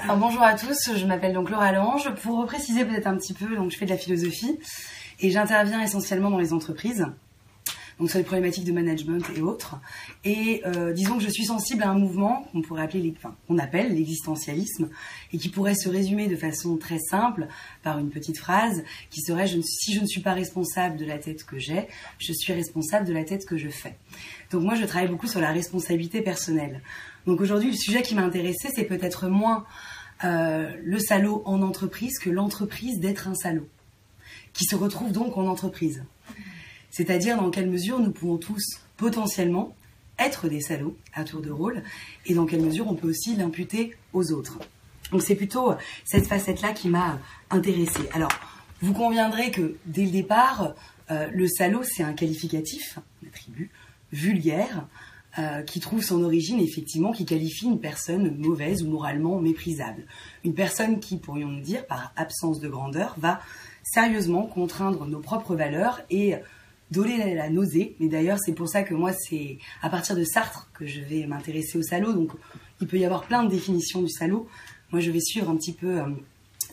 Alors, bonjour à tous, je m'appelle donc Laura Lange. Pour préciser peut-être un petit peu, donc je fais de la philosophie et j'interviens essentiellement dans les entreprises, donc sur les problématiques de management et autres. Et disons que je suis sensible à un mouvement qu'on pourrait appeler, qu'on appelle l'existentialisme et qui pourrait se résumer de façon très simple par une petite phrase qui serait si je ne suis pas responsable de la tête que j'ai, je suis responsable de la tête que je fais. Donc moi je travaille beaucoup sur la responsabilité personnelle. Donc aujourd'hui le sujet qui m'a intéressée c'est peut-être moins le salaud en entreprise que l'entreprise d'être un salaud, qui se retrouve donc en entreprise. C'est-à-dire dans quelle mesure nous pouvons tous potentiellement être des salauds à tour de rôle et dans quelle mesure on peut aussi l'imputer aux autres. Donc c'est plutôt cette facette-là qui m'a intéressée. Alors, vous conviendrez que dès le départ, le salaud c'est un qualificatif, un attribut vulgaire qui trouve son origine effectivement, qui qualifie une personne mauvaise ou moralement méprisable. Une personne qui, pourrions-nous dire, par absence de grandeur, va sérieusement contraindre nos propres valeurs et donner la nausée. Mais d'ailleurs, c'est pour ça que moi, c'est à partir de Sartre que je vais m'intéresser au salaud. Donc, il peut y avoir plein de définitions du salaud. Moi, je vais suivre un petit peu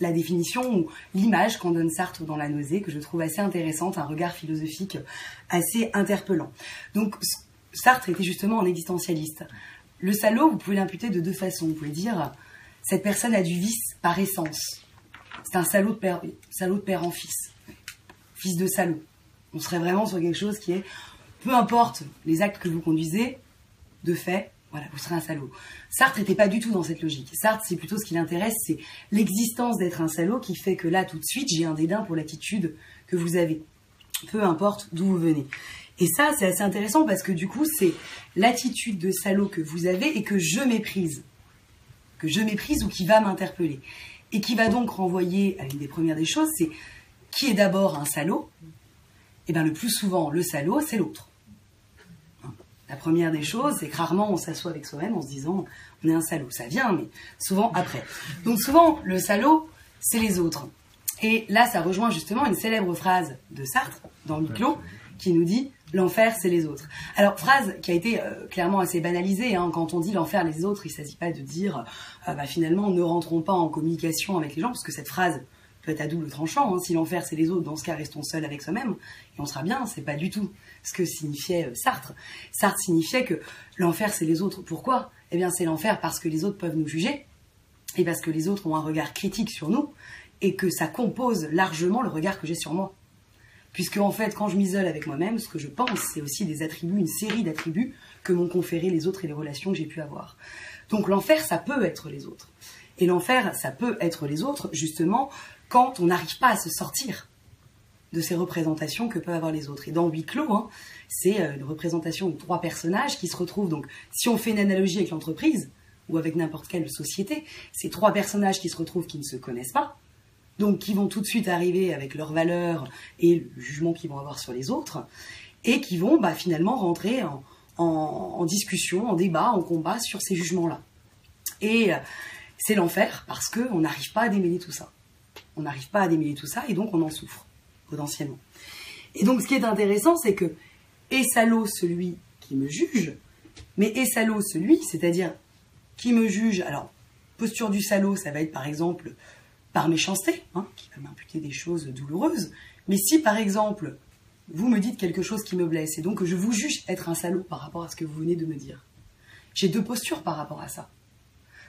la définition ou l'image qu'en donne Sartre dans la nausée, que je trouve assez intéressante, un regard philosophique assez interpellant. Donc, Sartre était justement un existentialiste. Le salaud, vous pouvez l'imputer de deux façons. Vous pouvez dire, cette personne a du vice par essence. C'est un salaud de père en fils. Fils de salaud. On serait vraiment sur quelque chose qui est, peu importe les actes que vous conduisez, de fait, voilà, vous serez un salaud. Sartre n'était pas du tout dans cette logique. Sartre, c'est plutôt ce qui l'intéresse, c'est l'existence d'être un salaud qui fait que là, tout de suite, j'ai un dédain pour l'attitude que vous avez. Peu importe d'où vous venez. Et ça, c'est assez intéressant parce que du coup, c'est l'attitude de salaud que vous avez et que je méprise. Que je méprise ou qui va m'interpeller. Et qui va donc renvoyer à une des premières des choses, c'est qui est d'abord un salaud? Eh bien, le plus souvent, le salaud, c'est l'autre. La première des choses, c'est que rarement on s'assoit avec soi-même en se disant on est un salaud. Ça vient, mais souvent après. Donc souvent, le salaud, c'est les autres. Et là, ça rejoint justement une célèbre phrase de Sartre, dans Huis clos, qui nous dit « l'enfer, c'est les autres ». Alors, phrase qui a été clairement assez banalisée. Hein. Quand on dit « l'enfer, les autres », il ne s'agit pas de dire finalement, ne rentrons pas en communication avec les gens, parce que cette phrase peut être à double tranchant. Hein. Si l'enfer, c'est les autres, dans ce cas, restons seuls avec soi-même, et on sera bien. C'est pas du tout ce que signifiait Sartre. Sartre signifiait que l'enfer, c'est les autres. Pourquoi? Eh bien, c'est l'enfer parce que les autres peuvent nous juger, et parce que les autres ont un regard critique sur nous, et que ça compose largement le regard que j'ai sur moi. Puisque, en fait, quand je m'isole avec moi-même, ce que je pense, c'est aussi des attributs, une série d'attributs que m'ont conféré les autres et les relations que j'ai pu avoir. Donc, l'enfer, ça peut être les autres. Et l'enfer, ça peut être les autres, justement, quand on n'arrive pas à se sortir de ces représentations que peuvent avoir les autres. Et dans Huis clos, hein, c'est une représentation de trois personnages qui se retrouvent. Donc, si on fait une analogie avec l'entreprise, ou avec n'importe quelle société, c'est trois personnages qui se retrouvent qui ne se connaissent pas, donc qui vont tout de suite arriver avec leurs valeurs et le jugement qu'ils vont avoir sur les autres, et qui vont finalement rentrer en discussion, en débat, en combat sur ces jugements-là. Et c'est l'enfer parce qu'on n'arrive pas à démêler tout ça. On n'arrive pas à démêler tout ça et donc on en souffre, potentiellement. Et donc ce qui est intéressant, c'est que est salaud celui qui me juge, mais est salaud celui, c'est-à-dire qui me juge. Alors, posture du salaud, ça va être par exemple par méchanceté, hein, qui va m'imputer des choses douloureuses. Mais si, par exemple, vous me dites quelque chose qui me blesse, et donc que je vous juge être un salaud par rapport à ce que vous venez de me dire, j'ai deux postures par rapport à ça.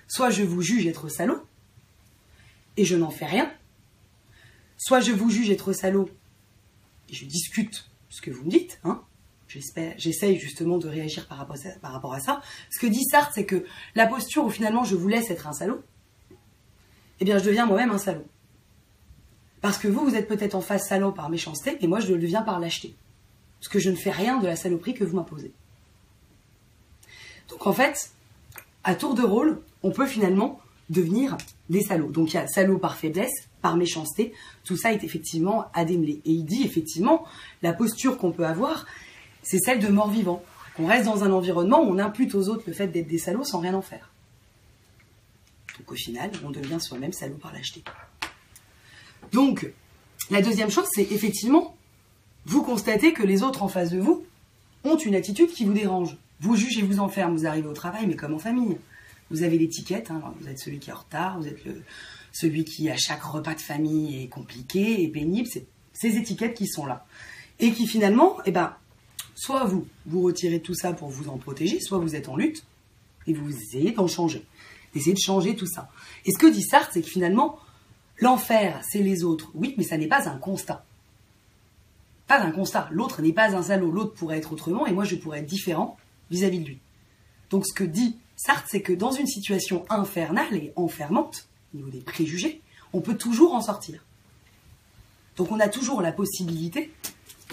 Soit je vous juge être salaud, et je n'en fais rien. Soit je vous juge être salaud, et je discute ce que vous me dites, hein. J'essaye justement de réagir par rapport à ça. Ce que dit Sartre, c'est que la posture où finalement je vous laisse être un salaud, eh bien je deviens moi-même un salaud. Parce que vous êtes peut-être en face salaud par méchanceté, et moi je le deviens par lâcheté. Parce que je ne fais rien de la saloperie que vous m'imposez. Donc en fait, à tour de rôle, on peut finalement devenir des salauds. Donc il y a salaud par faiblesse, par méchanceté, tout ça est effectivement à démêler. Et il dit effectivement, la posture qu'on peut avoir, c'est celle de mort-vivant. On reste dans un environnement où on impute aux autres le fait d'être des salauds sans rien en faire. Donc au final, on devient soi-même salaud par lâcheté. Donc, la deuxième chose, c'est effectivement, vous constatez que les autres en face de vous ont une attitude qui vous dérange. Vous jugez et vous enferme, vous arrivez au travail, mais comme en famille. vous avez l'étiquette, hein, vous êtes celui qui est en retard, vous êtes celui qui, à chaque repas de famille, est compliqué et pénible. C'est ces étiquettes qui sont là. Et qui finalement, soit vous retirez tout ça pour vous en protéger, soit vous êtes en lutte et vous essayez d'en changer. D'essayer de changer tout ça. Et ce que dit Sartre, c'est que finalement, l'enfer, c'est les autres. Oui, mais ça n'est pas un constat. Pas un constat. L'autre n'est pas un salaud. L'autre pourrait être autrement et moi, je pourrais être différent vis-à-vis de lui. Donc, ce que dit Sartre, c'est que dans une situation infernale et enfermante, au niveau des préjugés, on peut toujours en sortir. Donc, on a toujours la possibilité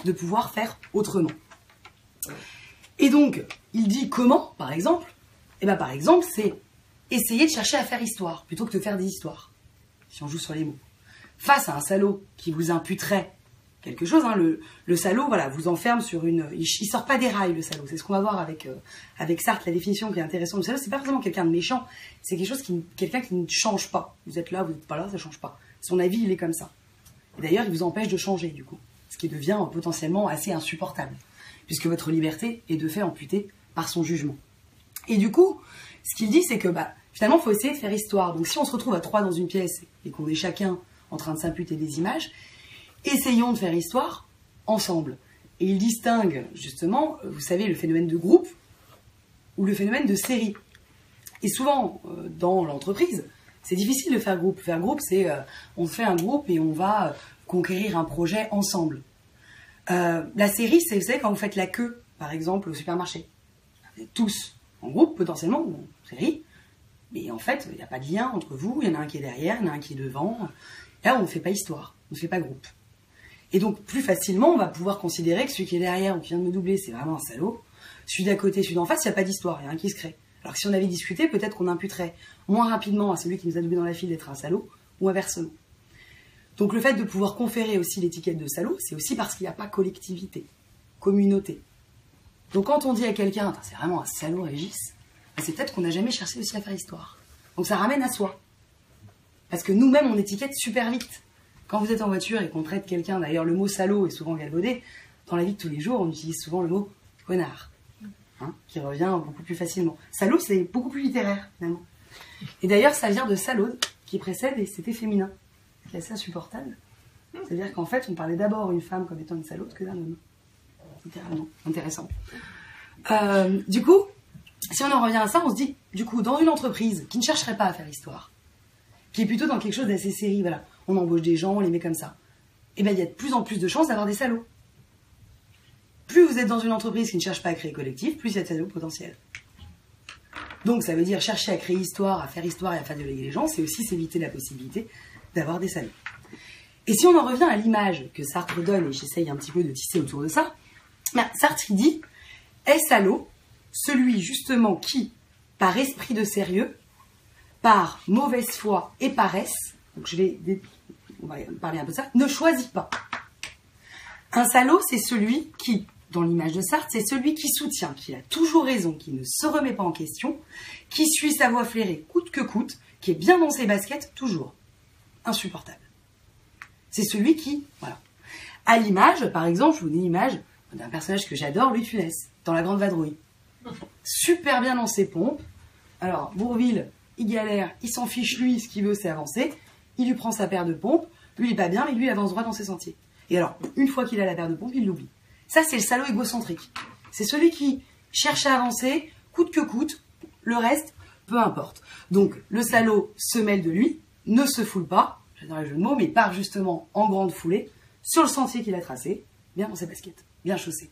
de pouvoir faire autrement. Et donc, il dit comment, par exemple? Par exemple, c'est essayer de chercher à faire histoire, plutôt que de faire des histoires. Si on joue sur les mots. Face à un salaud qui vous imputerait quelque chose, hein, le salaud, voilà, vous enferme sur une... Il sort pas des rails, le salaud. C'est ce qu'on va voir avec Sartre, la définition qui est intéressante. Le salaud, c'est pas forcément quelqu'un de méchant, c'est quelqu'un qui ne change pas. Vous êtes là, vous n'êtes pas là, ça change pas. Son avis, il est comme ça. Et d'ailleurs, il vous empêche de changer, du coup. Ce qui devient potentiellement assez insupportable. Puisque votre liberté est de fait amputée par son jugement. Et du coup, ce qu'il dit, c'est que finalement, il faut essayer de faire histoire. Donc si on se retrouve à 3 dans une pièce et qu'on est chacun en train de s'imputer des images, essayons de faire histoire ensemble. Et il distingue justement, vous savez, le phénomène de groupe ou le phénomène de série. Et souvent, dans l'entreprise, c'est difficile de faire groupe. Faire groupe, c'est on fait un groupe et on va conquérir un projet ensemble. La série, c'est, vous savez, quand vous faites la queue, par exemple, au supermarché. Vous êtes tous en groupe, potentiellement, ou en série. Mais en fait, il n'y a pas de lien entre vous. Il y en a un qui est derrière, il y en a un qui est devant. Là, on ne fait pas histoire. On ne fait pas groupe. Et donc, plus facilement, on va pouvoir considérer que celui qui est derrière ou qui vient de me doubler, c'est vraiment un salaud. Celui d'à côté, celui d'en face, il n'y a pas d'histoire. Il y a un qui se crée. Alors que si on avait discuté, peut-être qu'on imputerait moins rapidement à celui qui nous a doublé dans la file d'être un salaud, ou inversement. Donc, le fait de pouvoir conférer aussi l'étiquette de salaud, c'est aussi parce qu'il n'y a pas collectivité, communauté. Donc, quand on dit à quelqu'un, c'est vraiment un salaud, Régis, c'est peut-être qu'on n'a jamais cherché aussi à faire histoire. Donc, ça ramène à soi. Parce que nous-mêmes, on étiquette super vite. Quand vous êtes en voiture et qu'on traite quelqu'un, d'ailleurs, le mot salaud est souvent galvaudé, dans la vie de tous les jours, on utilise souvent le mot connard, hein, qui revient beaucoup plus facilement. Salaud, c'est beaucoup plus littéraire, finalement. Et d'ailleurs, ça vient de salaude, qui précède, et c'était féminin, qui est assez insupportable. C'est-à-dire qu'en fait, on parlait d'abord une femme comme étant une salaude que d'un homme. Littéralement. Intéressant. Du coup, si on en revient à ça, on se dit, du coup, dans une entreprise qui ne chercherait pas à faire histoire, qui est plutôt dans quelque chose d'assez série, voilà, on embauche des gens, on les met comme ça, et bien il y a de plus en plus de chances d'avoir des salauds. Plus vous êtes dans une entreprise qui ne cherche pas à créer collectif, plus il y a de salauds potentiels. Donc ça veut dire chercher à créer histoire, à faire histoire et à faire déléguer les gens, c'est aussi s'éviter la possibilité d'avoir des salauds. Et si on en revient à l'image que Sartre donne, et j'essaye un petit peu de tisser autour de ça, Sartre il dit, est salaud celui justement qui, par esprit de sérieux, par mauvaise foi et paresse, donc on va parler un peu de ça, ne choisit pas. Un salaud, c'est celui qui, dans l'image de Sartre, c'est celui qui soutient, qui a toujours raison, qui ne se remet pas en question, qui suit sa voie flairée coûte que coûte, qui est bien dans ses baskets, toujours. Insupportable. C'est celui qui, voilà. À l'image, par exemple, je vous dis l'image d'un personnage que j'adore, Louis de Funès, dans La Grande Vadrouille. Super bien dans ses pompes. Alors, Bourvil, il galère, il s'en fiche, lui, ce qu'il veut, c'est avancer. Il lui prend sa paire de pompes. Lui, il est pas bien, mais lui, il avance droit dans ses sentiers. Et alors, une fois qu'il a la paire de pompes, il l'oublie. Ça, c'est le salaud égocentrique. C'est celui qui cherche à avancer, coûte que coûte. Le reste, peu importe. Donc, le salaud se mêle de lui, ne se foule pas, j'adore le jeu de mots, mais part justement en grande foulée, sur le sentier qu'il a tracé, bien dans ses baskets, bien chaussé.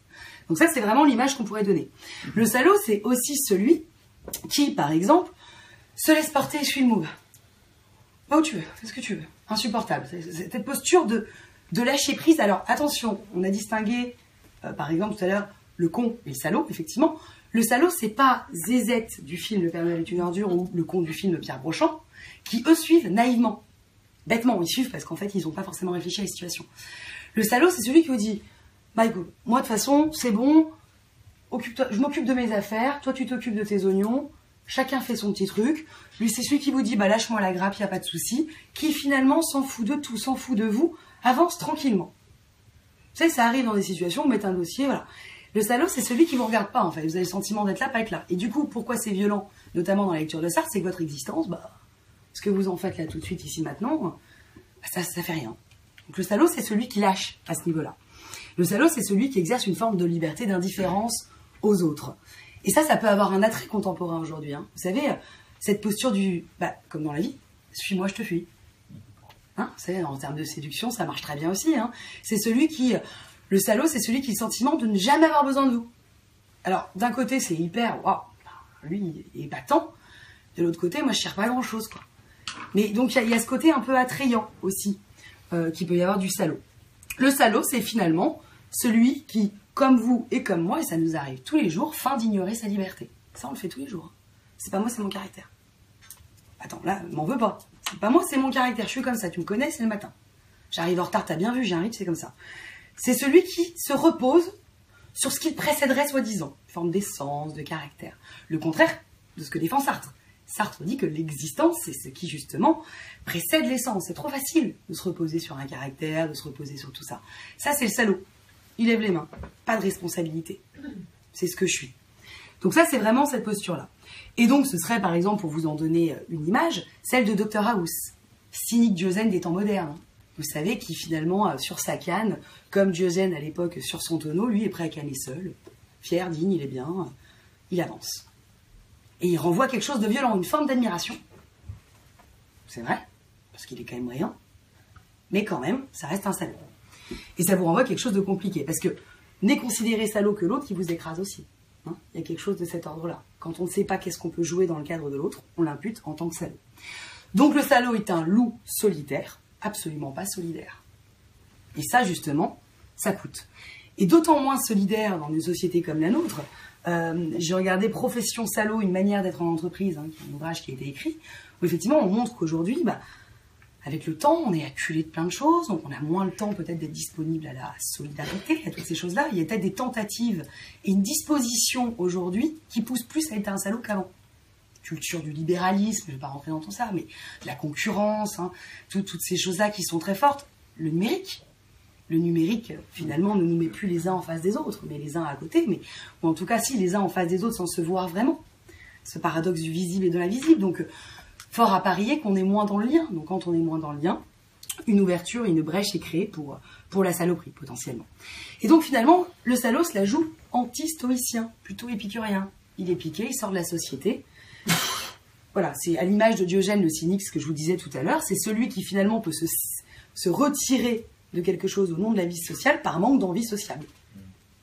Donc ça, c'est vraiment l'image qu'on pourrait donner. Le salaud, c'est aussi celui qui, par exemple, se laisse porter et suit le move. Va où tu veux, fais ce que tu veux. Insupportable. C'est cette posture de lâcher prise. Alors, attention, on a distingué, par exemple, tout à l'heure, le con et le salaud, effectivement. Le salaud, c'est pas Zézette du film Le Père Noël est une ordure ou le con du film Pierre Brochant, qui, eux, suivent naïvement. Bêtement, ils suivent parce qu'en fait, ils n'ont pas forcément réfléchi à la situation. Le salaud, c'est celui qui vous dit, bah écoute, moi, de toute façon, c'est bon, occupe-toi, je m'occupe de mes affaires, toi, tu t'occupes de tes oignons, chacun fait son petit truc. Lui, c'est celui qui vous dit, bah lâche-moi la grappe, il n'y a pas de souci, qui finalement s'en fout de tout, s'en fout de vous, avance tranquillement. Vous savez, ça arrive dans des situations, vous mettez un dossier, voilà. Le salaud, c'est celui qui vous regarde pas, en fait. Vous avez le sentiment d'être là, pas être là. Et du coup, pourquoi c'est violent, notamment dans la lecture de Sartre, c'est que votre existence, ce que vous en faites là tout de suite, ici, maintenant, ça fait rien. Donc le salaud, c'est celui qui lâche à ce niveau-là. Le salaud, c'est celui qui exerce une forme de liberté, d'indifférence aux autres. Et ça peut avoir un attrait contemporain aujourd'hui. Hein. Vous savez, cette posture comme dans la vie, suis-moi, je te fuis. Hein, vous savez, en termes de séduction, ça marche très bien aussi. Hein. C'est celui qui... Le salaud, c'est celui qui a le sentiment de ne jamais avoir besoin de vous. Alors, d'un côté, c'est hyper... Waouh, lui, il est épatant. De l'autre côté, moi, je cherche pas grand-chose, quoi. Mais donc, il y a ce côté un peu attrayant aussi, qu'il peut y avoir du salaud. Le salaud, c'est finalement celui qui, comme vous et comme moi, et ça nous arrive tous les jours, feint d'ignorer sa liberté. Ça, on le fait tous les jours. C'est pas moi, c'est mon caractère. Attends, là, m'en veux pas. C'est pas moi, c'est mon caractère. Je suis comme ça, tu me connais, c'est le matin. J'arrive en retard, t'as bien vu, j'ai un rythme, c'est comme ça. C'est celui qui se repose sur ce qu'il précéderait soi-disant, une forme d'essence, de caractère. Le contraire de ce que défend Sartre. Sartre dit que l'existence, c'est ce qui justement précède l'essence. C'est trop facile de se reposer sur un caractère, de se reposer sur tout ça. Ça, c'est le salaud. Il lève les mains, pas de responsabilité. C'est ce que je suis. Donc ça, c'est vraiment cette posture-là. Et donc, ce serait, par exemple, pour vous en donner une image, celle de Dr House, cynique Diogène des temps modernes. Vous savez, qui finalement, sur sa canne, comme Diogène à l'époque sur son tonneau, lui est prêt à canner seul, fier, digne, il est bien, il avance. Et il renvoie quelque chose de violent, une forme d'admiration. C'est vrai, parce qu'il est quand même brillant, mais quand même, ça reste un salaud. Et ça vous renvoie quelque chose de compliqué, parce que n'est considéré salaud que l'autre qui vous écrase aussi. Hein, il y a quelque chose de cet ordre-là. Quand on ne sait pas qu'est-ce qu'on peut jouer dans le cadre de l'autre, on l'impute en tant que salaud. Donc le salaud est un loup solitaire, absolument pas solidaire. Et ça, justement, ça coûte. Et d'autant moins solidaire dans une société comme la nôtre. J'ai regardé Profession salaud, une manière d'être en entreprise, qui est un ouvrage qui a été écrit, où effectivement on montre qu'aujourd'hui, avec le temps, on est acculé de plein de choses, donc on a moins le temps peut-être d'être disponible à la solidarité, à toutes ces choses-là. Il y a peut-être des tentatives et une disposition aujourd'hui qui pousse plus à être un salaud qu'avant. Culture du libéralisme, je ne vais pas rentrer dans tout ça, mais de la concurrence, toutes ces choses-là qui sont très fortes. Le numérique, finalement, ne nous met plus les uns en face des autres, mais les uns à côté, ou en tout cas, si, les uns en face des autres sans se voir vraiment. Ce paradoxe du visible et de l'invisible. Donc, fort à parier qu'on est moins dans le lien. Donc, quand on est moins dans le lien, une ouverture, une brèche est créée pour la saloperie, potentiellement. Et donc, finalement, le salaud se la joue anti-stoïcien, plutôt épicurien. Il est piqué, il sort de la société. Voilà, c'est à l'image de Diogène le cynique, ce que je vous disais tout à l'heure, c'est celui qui finalement peut se retirer de quelque chose au nom de la vie sociale par manque d'envie sociable.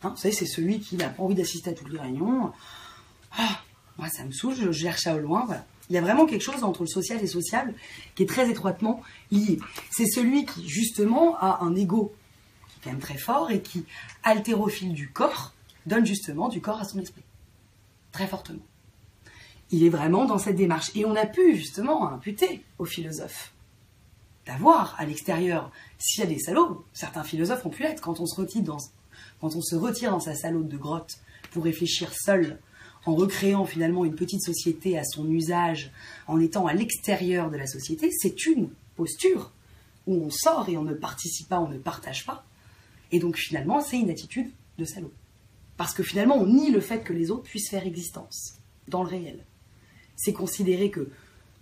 Vous savez, c'est celui qui n'a pas envie d'assister à toutes les réunions. Moi, ça me saoule, je gère ça au loin, voilà. Il y a vraiment quelque chose entre le social et sociable qui est très étroitement lié. C'est celui qui, justement, a un ego qui est quand même très fort et qui, haltérophile du corps, donne justement du corps à son esprit. Très fortement. Il est vraiment dans cette démarche. Et on a pu, justement, imputer aux philosophes d'avoir à l'extérieur, s'il y a des salauds, certains philosophes ont pu l'être, quand on se retire dans sa salope de grotte pour réfléchir seul, en recréant finalement une petite société à son usage, en étant à l'extérieur de la société, c'est une posture où on sort et on ne participe pas, on ne partage pas. Et donc finalement, c'est une attitude de salaud. Parce que finalement, on nie le fait que les autres puissent faire existence dans le réel. C'est considérer que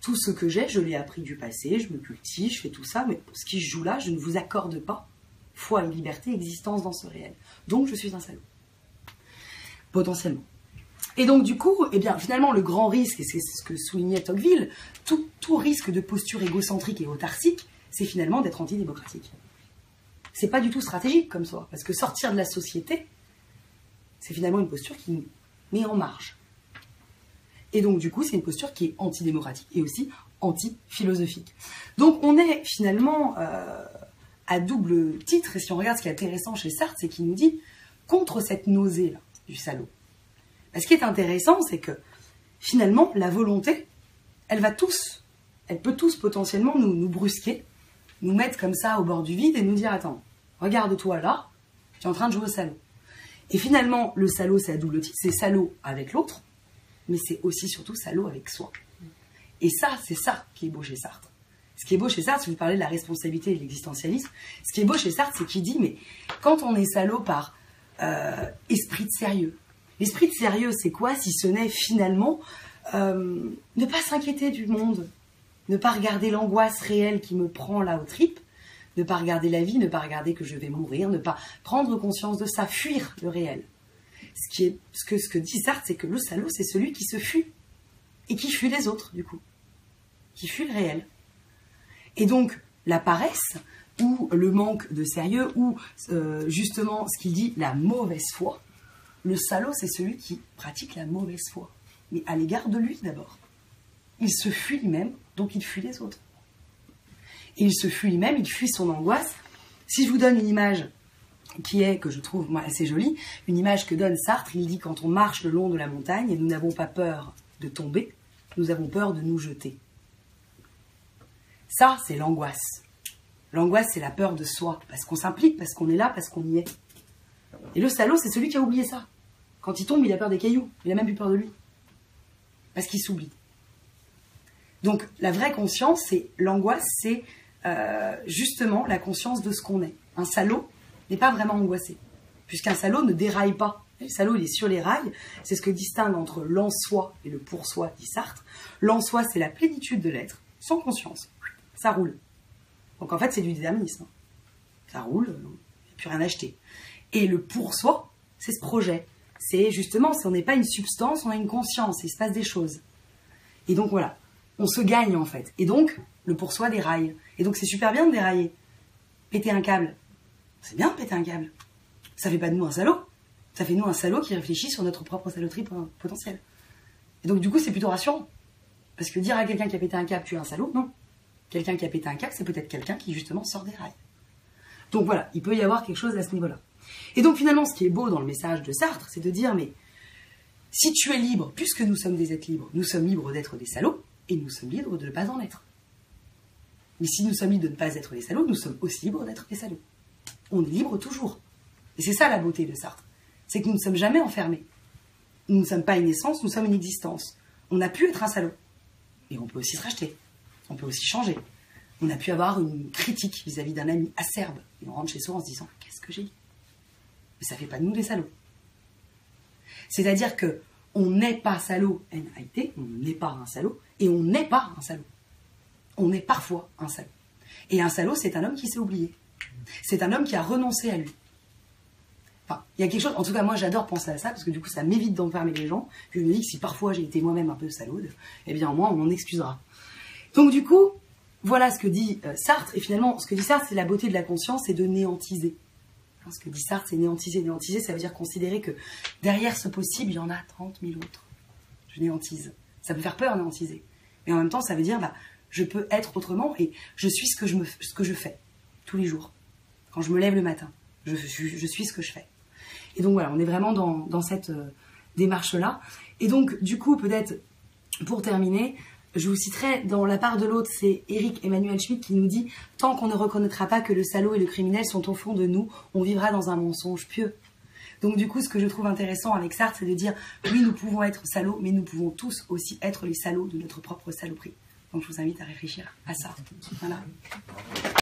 tout ce que j'ai, je l'ai appris du passé, je me cultive, je fais tout ça, mais pour ce qui se joue là, je ne vous accorde pas foi et liberté, existence dans ce réel. Donc je suis un salaud. Potentiellement. Et donc du coup, finalement, le grand risque, et c'est ce que soulignait Tocqueville, tout risque de posture égocentrique et autarcique, c'est finalement d'être antidémocratique. C'est pas du tout stratégique comme ça, parce que sortir de la société, c'est finalement une posture qui nous met en marge. Et donc, du coup, c'est une posture qui est antidémocratique et aussi anti-philosophique. Donc, on est finalement à double titre. Et si on regarde ce qui est intéressant chez Sartre, c'est qu'il nous dit contre cette nausée-là du salaud. Ce qui est intéressant, c'est que finalement, la volonté, elle peut tous potentiellement nous brusquer, nous mettre comme ça au bord du vide et nous dire « Attends, regarde-toi là, tu es en train de jouer au salaud. » Et finalement, le salaud, c'est à double titre, c'est salaud avec l'autre, mais c'est aussi surtout salaud avec soi. Et ça, c'est ça qui est beau chez Sartre. Ce qui est beau chez Sartre, si vous parlez de la responsabilité et de l'existentialisme, ce qui est beau chez Sartre, c'est qu'il dit, mais quand on est salaud par esprit de sérieux. L'esprit de sérieux, c'est quoi si ce n'est finalement ne pas s'inquiéter du monde, ne pas regarder l'angoisse réelle qui me prend là aux tripes, ne pas regarder la vie, ne pas regarder que je vais mourir, ne pas prendre conscience de ça, fuir le réel. Ce que dit Sartre, c'est que le salaud, c'est celui qui se fuit et qui fuit les autres, du coup, qui fuit le réel. Et donc, la paresse, ou le manque de sérieux, ou justement, ce qu'il dit, la mauvaise foi, le salaud, c'est celui qui pratique la mauvaise foi, mais à l'égard de lui d'abord. Il se fuit lui-même, donc il fuit les autres. Et il se fuit lui-même, il fuit son angoisse. Si je vous donne une image qui est, que je trouve moi, assez jolie, une image que donne Sartre, il dit quand on marche le long de la montagne et nous n'avons pas peur de tomber, nous avons peur de nous jeter. Ça, c'est l'angoisse. L'angoisse, c'est la peur de soi, parce qu'on s'implique, parce qu'on est là, parce qu'on y est. Et le salaud, c'est celui qui a oublié ça. Quand il tombe, il a peur des cailloux, il a même plus peur de lui. Parce qu'il s'oublie. Donc, la vraie conscience, c'est l'angoisse, c'est justement la conscience de ce qu'on est. Un salaud n'est pas vraiment angoissé, puisqu'un salaud ne déraille pas. Le salaud, il est sur les rails. C'est ce que distingue entre l'en-soi et le pour-soi, dit Sartre. L'en-soi, c'est la plénitude de l'être, sans conscience. Ça roule. Donc en fait, c'est du déterminisme. Ça roule, il n'y a plus rien à acheter. Et le pour-soi, c'est ce projet. C'est justement, si on n'est pas une substance, on a une conscience, il se passe des choses. Et donc voilà, on se gagne en fait. Et donc, le pour-soi déraille. Et donc c'est super bien de dérailler. Péter un câble. C'est bien de péter un câble. Ça fait pas de nous un salaud. Ça fait de nous un salaud qui réfléchit sur notre propre saloperie potentielle. Et donc du coup, c'est plutôt rassurant. Parce que dire à quelqu'un qui a pété un câble, tu es un salaud, non. Quelqu'un qui a pété un câble, c'est peut-être quelqu'un qui justement sort des rails. Donc voilà, il peut y avoir quelque chose à ce niveau-là. Et donc finalement, ce qui est beau dans le message de Sartre, c'est de dire, mais si tu es libre, puisque nous sommes des êtres libres, nous sommes libres d'être des salauds, et nous sommes libres de ne pas en être. Mais si nous sommes libres de ne pas être des salauds, nous sommes aussi libres d'être des salauds. On est libre toujours. Et c'est ça la beauté de Sartre. C'est que nous ne sommes jamais enfermés. Nous ne sommes pas une essence, nous sommes une existence. On a pu être un salaud. Et on peut aussi se racheter. On peut aussi changer. On a pu avoir une critique vis-à-vis d'un ami acerbe. Et on rentre chez soi en se disant « Qu'est-ce que j'ai dit ?» Mais ça ne fait pas de nous des salauds. C'est-à-dire que on n'est pas salaud, N-A-I-T, on n'est pas un salaud, et on n'est pas un salaud. On est parfois un salaud. Et un salaud, c'est un homme qui s'est oublié. C'est un homme qui a renoncé à lui. Enfin, il y a quelque chose, en tout cas moi j'adore penser à ça, parce que du coup ça m'évite d'enfermer les gens, puis je me dis que si parfois j'ai été moi-même un peu salaude, eh bien au moins on m'en excusera. Donc du coup, voilà ce que dit Sartre, et finalement ce que dit Sartre c'est la beauté de la conscience, c'est de néantiser. Ce que dit Sartre c'est néantiser. Néantiser ça veut dire considérer que derrière ce possible il y en a 30 000 autres. Je néantise. Ça peut faire peur néantiser. Mais en même temps ça veut dire je peux être autrement et je suis ce que je fais tous les jours. Quand je me lève le matin, je suis ce que je fais. Et donc voilà, on est vraiment dans cette démarche-là. Et donc, du coup, peut-être, pour terminer, je vous citerai dans La part de l'autre, c'est Éric Emmanuel Schmitt qui nous dit « Tant qu'on ne reconnaîtra pas que le salaud et le criminel sont au fond de nous, on vivra dans un mensonge pieux. » Donc du coup, ce que je trouve intéressant avec Sartre, c'est de dire « Oui, nous pouvons être salauds, mais nous pouvons tous aussi être les salauds de notre propre saloperie. » Donc je vous invite à réfléchir à ça. Voilà.